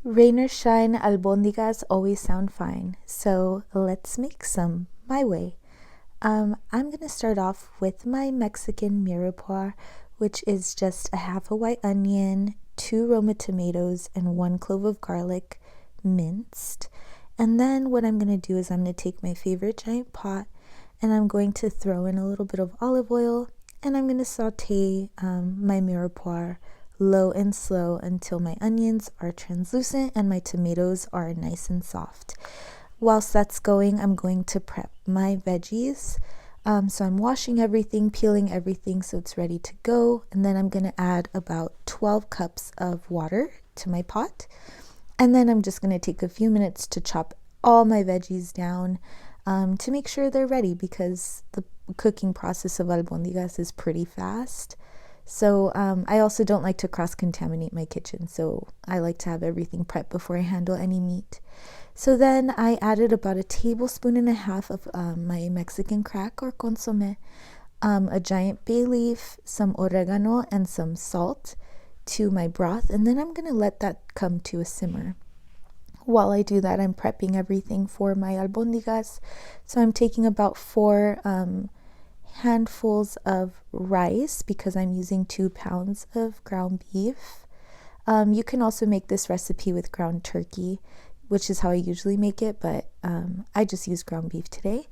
Rain or shine, albondigas always sound fine, so let's make some my way. I'm gonna start off with my Mexican mirepoix, which is just a half a white onion, 2 Roma tomatoes, and 1 clove of garlic minced. And then what I'm gonna do is I'm gonna take my favorite giant pot and I'm going to throw in a little bit of olive oil and I'm gonna saute my mirepoix low and slow until my onions are translucent and my tomatoes are nice and soft. Whilst that's going, I'm going to prep my veggies. So I'm washing everything, peeling everything so it's ready to go. And then I'm going to add about 12 cups of water to my pot. And then I'm just going to take a few minutes to chop all my veggies down to make sure they're ready, because the cooking process of albondigas is pretty fast. So I also don't like to cross-contaminate my kitchen, so I like to have everything prepped before I handle any meat. So then I added about 1.5 tablespoons of my Mexican crack or consomme, a giant bay leaf, some oregano, and some salt to my broth, and then I'm going to let that come to a simmer. While I do that, I'm prepping everything for my albondigas. So I'm taking about 4 handfuls of rice because I'm using 2 pounds of ground beef. You can also make this recipe with ground turkey, which is how I usually make it, but I just use ground beef today.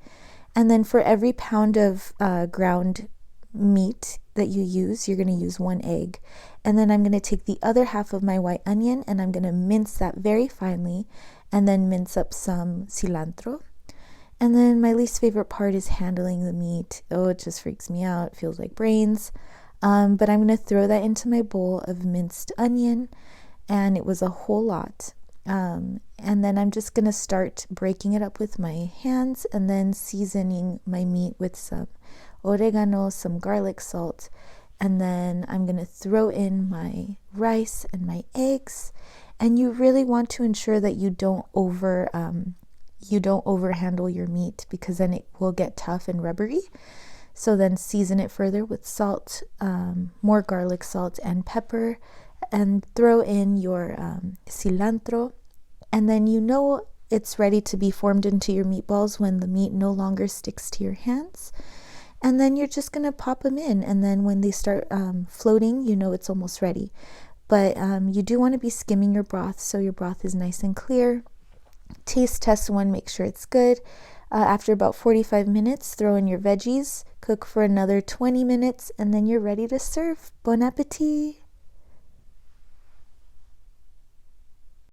And then for every pound of ground meat that you use, you're going to use 1 egg. And then I'm going to take the other half of my white onion and I'm going to mince that very finely and then mince up some cilantro. And then my least favorite part is handling the meat. Oh, it just freaks me out. It feels like brains. But I'm going to throw that into my bowl of minced onion. And it was a whole lot. And then I'm just going to start breaking it up with my hands and then seasoning my meat with some oregano, some garlic salt. And then I'm going to throw in my rice and my eggs. And you really want to ensure that you don't overhandle your meat, because then it will get tough and rubbery. So then season it further with salt, more garlic salt and pepper, and throw in your cilantro. And then you know it's ready to be formed into your meatballs when the meat no longer sticks to your hands. And then you're just going to pop them in. And then when they start floating, you know it's almost ready. But you do want to be skimming your broth so your broth is nice and clear. Taste test one, make sure it's good. After about 45 minutes, throw in your veggies, cook for another 20 minutes, and then you're ready to serve. Bon appetit!